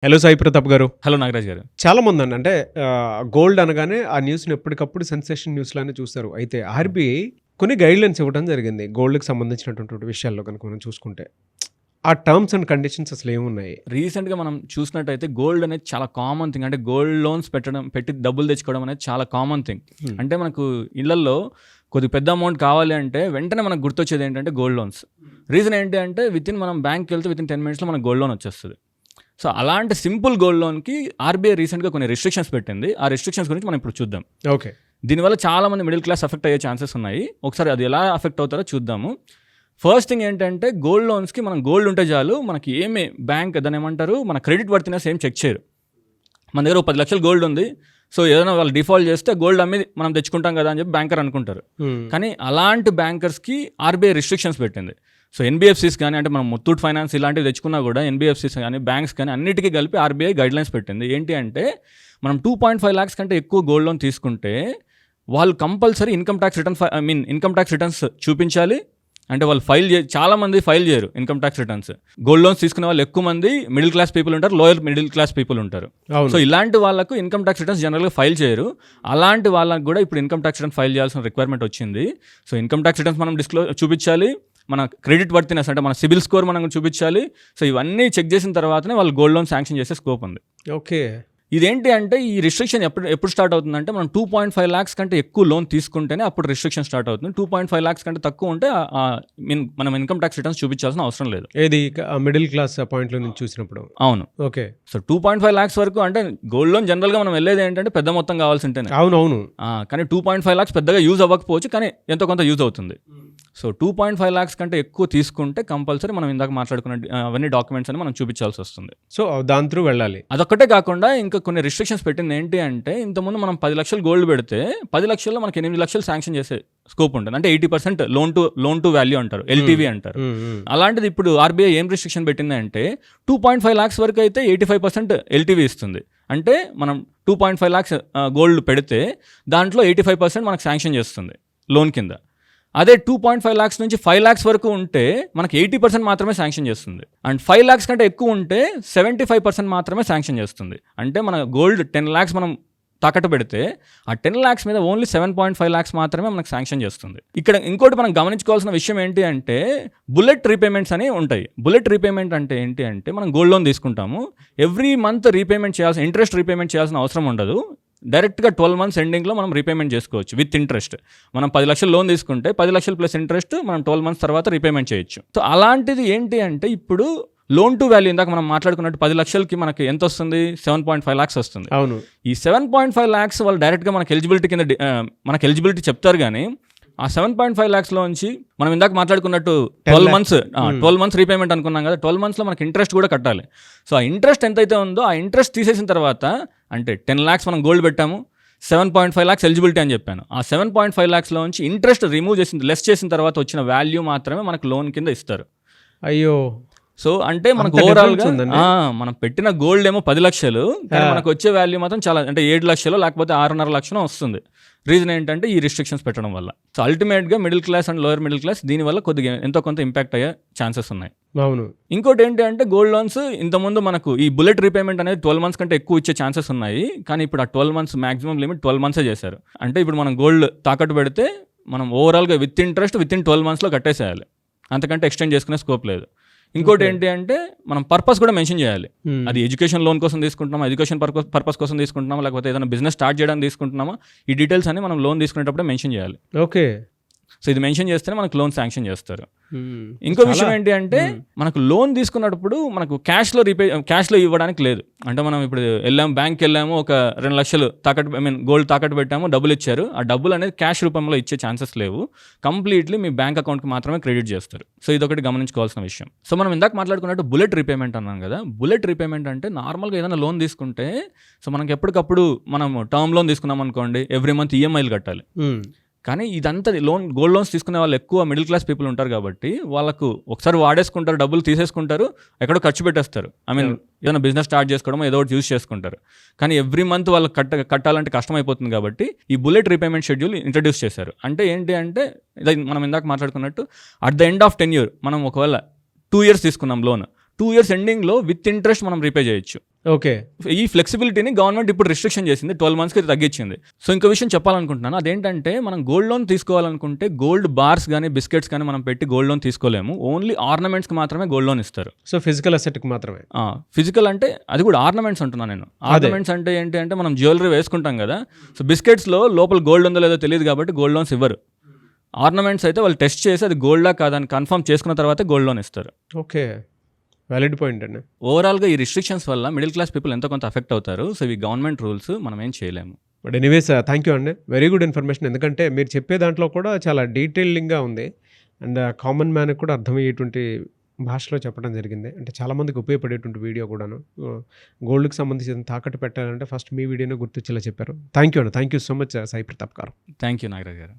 Hello Sai Pratap గారు. Hello Nagaraj గారు. చాలా మంది అంటే గోల్డ్ అనగానే ఆ న్యూస్ని ఎప్పటికప్పుడు సెన్సేషన్ న్యూస్ లానే చూస్తారు. అయితే ఆర్బీఐ కొన్ని గైడ్లైన్స్ ఇవ్వడం జరిగింది గోల్డ్కి సంబంధించినటువంటి విషయాల్లో కనుక మనం చూసుకుంటే ఆ టర్మ్స్ అండ్ కండిషన్స్ అసలు ఏమున్నాయి? రీసెంట్గా మనం చూసినట్టయితే గోల్డ్ అనేది చాలా కామన్ థింగ్. అంటే గోల్డ్ లోన్స్ పెట్టి డబ్బులు తెచ్చుకోవడం అనేది చాలా కామన్ థింగ్. అంటే మనకు ఇళ్లలో కొద్ది పెద్ద అమౌంట్ కావాలి అంటే వెంటనే మనకు గుర్తొచ్చేది ఏంటంటే గోల్డ్ లోన్స్. రీజన్ ఏంటి అంటే మనం బ్యాంక్కి వెళ్తే వితిన్ 10 minutesలో మనకు గోల్డ్ లోన్ వచ్చేస్తుంది. సో అలాంటి సింపుల్ గోల్డ్ లోన్కి ఆర్బీఐ రీసెంట్గా కొన్ని రిస్ట్రిక్షన్స్ పెట్టింది. ఆ రిస్ట్రిక్షన్స్ గురించి మనం ఇప్పుడు చూద్దాం. ఓకే. దీనివల్ల చాలామంది మిడిల్ క్లాస్ అఫెక్ట్ అయ్యే ఛాన్సెస్ ఉన్నాయి. ఒకసారి అది ఎలా అఫెక్ట్ అవుతారో చూద్దాము. ఫస్ట్ థింగ్ ఏంటంటే గోల్డ్ లోన్స్కి మనం గోల్డ్ ఉంటే చాలు, మనకి ఏమి బ్యాంక్ దాని ఏమంటారు మన క్రెడిట్ వర్తినెస్ ఏం చెక్ చేయరు. మన దగ్గర 10 లక్షలు గోల్డ్ ఉంది, సో ఏదైనా వాళ్ళు డిఫాల్ట్ చేస్తే గోల్డ్ అమ్మి మనం తెచ్చుకుంటాం కదా అని చెప్పి బ్యాంకర్ అనుకుంటారు. కానీ అలాంటి బ్యాంకర్స్కి ఆర్బీఐ రిస్ట్రిక్షన్స్ పెట్టింది. సో ఎన్బిఎఫ్సిస్ కానీ, అంటే మనం ముత్తూట్ ఫైనాన్స్ ఇలాంటివి తెచ్చుకున్నా కూడా ఎన్బిఎఫ్సిస్ కానీ బ్యాంక్స్ కానీ అన్నిటికీ కలిపి ఆర్బీఐ గైడ్లైన్స్ పెట్టింది. ఏంటి అంటే మనం 2.5 lakhs కంటే ఎక్కువ గోల్డ్ లోన్ తీసుకుంటే వాళ్ళు కంపల్సరీ ఇన్కమ్ ట్యాక్స్ రిటర్న్స్ చూపించాలి. అంటే వాళ్ళు చాలామంది ఫైల్ చేయరు income tax returns. Gold loans తీసుకునే వాళ్ళు ఎక్కువ మంది మిడిల్ క్లాస్ పీపుల్ ఉంటారు, లోయర్ మిడిల్ క్లాస్ పీపుల్ ఉంటారు. సో ఇలాంటి వాళ్ళకు ఇన్కమ్ ట్యాక్స్ రిటర్న్స్ జనరల్గా ఫైల్ చేయరు. అలాంటి వాళ్ళకు కూడా ఇప్పుడు ఇన్కమ్ ట్యాక్స్ రిటర్న్ ఫైల్ చేయాల్సిన రిక్వైర్మెంట్ వచ్చింది. సో ఇన్కమ్ ట్యాక్స్ రిటర్న్స్ మనం చూపించాలి, మన క్రెడిట్ వర్తినెస్ అంటే మన సిబిల్ స్కోర్ మనం చూపించాలి. సో ఇవన్నీ చెక్ చేసిన తర్వాతనే వాళ్ళు గోల్డ్ లోన్ శాంక్షన్ చేసే స్కోప్ ఉంది. ఓకే. ఇదేంటి అంటే ఈ రిస్ట్రిక్షన్ ఎప్పుడు స్టార్ట్ అవుతుందంటే మనం 2.5 lakhs కంటే ఎక్కువ లోన్ తీసుకుంటేనే అప్పుడు రిస్ట్రిక్షన్ స్టార్ట్ అవుతుంది. 2.5 lakhs కంటే తక్కువ ఉంటే మనం ఇన్కమ్ ట్యాక్స్ రిటర్న్స్ చూపించాల్సిన అవసరం లేదు. ఏది మిడిల్ క్లాస్ పాయింట్లో నుంచి చూసినప్పుడు. అవును. ఓకే. సో 2.5 lakhs వరకు అంటే గోల్డ్ లోన్ జనరల్గా మనం వెళ్ళేది ఏంటంటే పెద్ద మొత్తం కావాల్సి ఉంటేనే. అవునవును. కానీ 2.5 lakhs పెద్దగా యూజ్ అవ్వకపోవచ్చు, కానీ ఎంతో కొంత యూజ్ అవుతుంది. సో 2.5 lakhs కంటే ఎక్కువ తీసుకుంటే కంపల్సరీ మనం ఇందాక మాట్లాడుకున్న అవన్నీ డాక్యుమెంట్స్ అని మనం చూపించాల్సి వస్తుంది. సో దాని త్రూ వెళ్ళాలి. అదొక్కటే కాకుండా ఇంకా కొన్ని రిస్ట్రిక్షన్స్ పెట్టింది. ఏంటి అంటే ఇంతకుముందు మనం 10 లక్షలు గోల్డ్ పెడితే 10 లక్షల్లో మనకి 8 లక్షలు శాంక్షన్ చేసే స్కోప్ ఉంటుంది. అంటే 80% లోన్ టు వాల్యూ అంటారు, ఎల్టీవీ అంటారు. అలాంటిది ఇప్పుడు ఆర్బీఐ ఏం రిస్ట్రిక్షన్ పెట్టింది అంటే 2.5 lakhs వరకు అయితే 85% ఎల్టీవీ ఇస్తుంది. అంటే మనం 2.5 lakhs గోల్డ్ పెడితే దాంట్లో 85% మనకు శాంక్షన్ చేస్తుంది లోన్ కింద. అదే 2.5 lakhs నుంచి 5 lakhs వరకు ఉంటే మనకి 80% మాత్రమే శాంక్షన్ చేస్తుంది. అండ్ 5 lakhs కంటే ఎక్కువ ఉంటే 75% మాత్రమే శాంక్షన్ చేస్తుంది. అంటే మన గోల్డ్ 10 lakhs మనం తాకట్టు పెడితే ఆ 10 lakhs మీద ఓన్లీ 7.5 lakhs మాత్రమే మనకు శాంక్షన్ చేస్తుంది. ఇక్కడ ఇంకోటి మనం గమనించుకోవాల్సిన విషయం ఏంటి అంటే బుల్లెట్ రీపేమెంట్స్ అని ఉంటాయి. బుల్లెట్ రీపేమెంట్ అంటే ఏంటి అంటే మనం గోల్డ్ లోన్ తీసుకుంటాము, ఎవ్రీ మంత్ ఇంట్రెస్ట్ రీపేమెంట్ చేయాల్సిన అవసరం ఉండదు. డైరెక్ట్గా 12 months ఎండింగ్లో మనం రీపేమెంట్ చేసుకోవచ్చు విత్ ఇంట్రెస్ట్. మనం 10 లక్షలు లోన్ తీసుకుంటే 10 లక్షలు ప్లస్ ఇంట్రెస్ట్ మనం 12 months తర్వాత రీపేమెంట్ చేయొచ్చు. సో అలాంటిది ఏంటి అంటే ఇప్పుడు లోన్ టు వాల్యూ ఇందాక మనం మాట్లాడుకున్నట్టు 10 లక్షలకి మనకి ఎంత వస్తుంది? 7.5 lakhs వస్తుంది. అవును. ఈ 7.5 lakhs వాళ్ళు డైరెక్ట్గా మనకి ఎలిజిబిలిటీ కింద మనకి ఎలిజిబిలిటీ చెప్తారు. కానీ ఆ 7.5 lakhsలోంచి మనం ఇందాక మాట్లాడుకున్నట్టు 12 months రీపేమెంట్ అనుకున్నాం కదా, 12 monthsలో మనకి ఇంట్రెస్ట్ కూడా కట్టాలి. సో ఆ ఇంట్రెస్ట్ ఎంతైతే ఉందో ఆ ఇంట్రెస్ట్ తీసేసిన తర్వాత అంటే 10 lakhs మనం గోల్డ్ పెట్టాము, 7.5 lakhs ఎలిజిబిలిటీ అని చెప్పాను. ఆ 7.5 lakhsలోంచి ఇంట్రెస్ట్ లెస్ చేసిన తర్వాత వచ్చిన వాల్యూ మాత్రమే మనకు లోన్ కింద ఇస్తారు. అయ్యో. సో అంటే మనకు ఓవరాల్గా మనం పెట్టిన గోల్డ్ ఏమో 10 లక్షలు, కానీ మనకు వచ్చే వాల్యూ మాత్రం చాలా అంటే 7 లక్షలు లేకపోతే 6.5 లక్షలు వస్తుంది. రీజన్ ఏంటంటే ఈ రిస్ట్రిక్షన్స్ పెట్టడం వల్ల. సో అల్టిమేట్గా middle class and lower middle class దీనివల్ల కొద్దిగా ఎంతో కొంత ఇంపాక్ట్ అయ్యే ఛాన్సెస్ ఉన్నాయి. అవును. ఇంకోటి ఏంటి అంటే గోల్డ్ లోన్స్ ఇంతకుముందు మనకు ఈ బుల్లెట్ రీపేమెంట్ అనేది 12 months కంటే ఎక్కువ ఇచ్చే ఛాన్సెస్ ఉన్నాయి. కానీ ఇప్పుడు ఆ 12 months మ్యాక్సిమం లిమిట్ 12 months చేశారు. అంటే ఇప్పుడు మనం గోల్డ్ తాకట్టు పెడితే మనం ఓవరాల్గా విత్ ఇంట్రెస్ట్ వితిన్ 12 monthsలో కట్టేసేయాలి, అంతకంటే ఎక్స్టెండ్ చేసుకునే స్కోప్ లేదు. ఇంకోటి ఏంటి అంటే మనం పర్పస్ కూడా మెన్షన్ చేయాలి. అది ఎడ్యుకేషన్ లోన్ కోసం తీసుకుంటున్నామా, ఎడ్యుకేషన్ పర్పస్ కోసం తీసుకుంటున్నామా, లేకపోతే ఏదైనా బిజినెస్ స్టార్ట్ చేయడానికి తీసుకుంటున్నామా, ఈ డీటెయిల్స్ అన్ని మనం లోన్ తీసుకునేటప్పుడే మెన్షన్ చేయాలి. ఓకే. సో ఇది మెన్షన్ చేస్తేనే మనకు లోన్ శాంక్షన్ చేస్తారు. ఇంకో విషయం ఏంటి అంటే మనకు లోన్ తీసుకున్నప్పుడు మనకు క్యాష్లో ఇవ్వడానికి లేదు. అంటే మనం ఇప్పుడు బ్యాంక్కి వెళ్ళాము, ఒక 2 లక్షలు గోల్డ్ తాకట్టు పెట్టాము, డబ్బులు ఇచ్చారు. ఆ డబ్బులు అనేది క్యాష్ రూపంలో ఇచ్చే ఛాన్సెస్ లేవు. కంప్లీట్లీ మీ బ్యాంక్ అకౌంట్కి మాత్రమే క్రెడిట్ చేస్తారు. సో ఇదొకటి గమనించుకోవాల్సిన విషయం. సో మనం ఇందాక మాట్లాడుకున్నట్టు బుల్లెట్ రీపేమెంట్ అన్నాం కదా. బుల్లెట్ రీపేమెంట్ అంటే నార్మల్గా ఏదైనా లోన్ తీసుకుంటే సో మనకి ఎప్పటికప్పుడు మనం టర్మ్ లోన్ తీసుకున్నాం అనుకోండి, ఎవ్రీ మంత్ ఈఎంఐలు కట్టాలి. కానీ ఇదంతా గోల్డ్ లోన్స్ తీసుకునే వాళ్ళు ఎక్కువ మిడిల్ క్లాస్ పీపుల్ ఉంటారు కాబట్టి వాళ్ళకు ఒకసారి వాడేసుకుంటారు, డబ్బులు తీసేసుకుంటారు, ఎక్కడో ఖర్చు పెట్టేస్తారు. ఏదైనా బిజినెస్ స్టార్ట్ చేసుకోవడం ఏదో ఒకటి యూజ్ చేసుకుంటారు. కానీ ఎవ్రీ మంత్ వాళ్ళకి కట్టాలంటే కష్టమైపోతుంది కాబట్టి ఈ బుల్లెట్ రీపేమెంట్ షెడ్యూల్ ఇంట్రడ్యూస్ చేశారు. అంటే ఏంటి అంటే మనం ఇందాక మాట్లాడుకున్నట్టు at the end of 10 years మనం ఒకవేళ 2 years తీసుకున్నాం లోన్, 2 years ఎండింగ్లో విత్ ఇంట్రెస్ట్ మనం రీపే చేయొచ్చు. ఓకే. ఈ ఫ్లెక్సిబిలిటీని గవర్నమెంట్ ఇప్పుడు రిస్ట్రిక్షన్ చేసింది, 12 మంత్స్కి తగ్గించింది. సో ఇంకో విషయం చెప్పాలనుకుంటున్నాను, అదేంటంటే మనం గోల్డ్ లోన్ తీసుకోవాలనుకుంటే గోల్డ్ బార్స్ కానీ బిస్కెట్స్ కానీ మనం పెట్టి గోల్డ్ లోన్ తీసుకోలేము. ఓన్లీ ఆర్నమెంట్స్కి మాత్రమే గోల్డ్ లోన్ ఇస్తారు. సో ఫిజికల్ అసెట్కి మాత్రమే. ఫిజికల్ అంటే అది కూడా ఆర్నమెంట్స్ అంటున్నాను నేను. ఆర్నమెంట్స్ అంటే ఏంటి అంటే మనం జ్యువెలరీ వేసుకుంటాం కదా, సో బిస్కెట్స్లో లోపల గోల్డ్ ఉందో లేదో తెలియదు కాబట్టి గోల్డ్ లోన్స్ ఇవ్వరు. ఆర్నమెంట్స్ అయితే వాళ్ళు టెస్ట్ చేసి అది గోల్డా కాదని కన్ఫర్మ్ చేసుకున్న తర్వాత గోల్డ్ లోన్ ఇస్తారు. ఓకే, వ్యాలిడ్ పాయింట్ అండి. ఓవరాల్గా ఈ రిస్ట్రిక్షన్స్ వల్ల మిడిల్ క్లాస్ పీపుల్ ఎంతో కొంత అఫెక్ట్ అవుతారు. సో ఇవి గవర్నమెంట్ రూల్స్, మనం ఏం చేయలేము. బట్ ఎనీవేస్ థ్యాంక్ యూ అండి, వెరీ గుడ్ ఇన్ఫర్మేషన్. ఎందుకంటే మీరు చెప్పే దాంట్లో కూడా చాలా డీటెయిలింగ్గా ఉంది అండ్ కామన్ మ్యాన్కి కూడా అర్థమయ్యేటువంటి భాషలో చెప్పడం జరిగింది. అంటే చాలామందికి ఉపయోగపడేటువంటి వీడియో కూడాను. గోల్డ్కి సంబంధించిన తాకట్టు పెట్టాలంటే ఫస్ట్ మీ వీడియోనే గుర్తొచ్చేలా చెప్పారు. థ్యాంక్ యూ అండి, thank you so much Sai Pratap గారు. థ్యాంక్ యూ నాగరాజ్ గారు.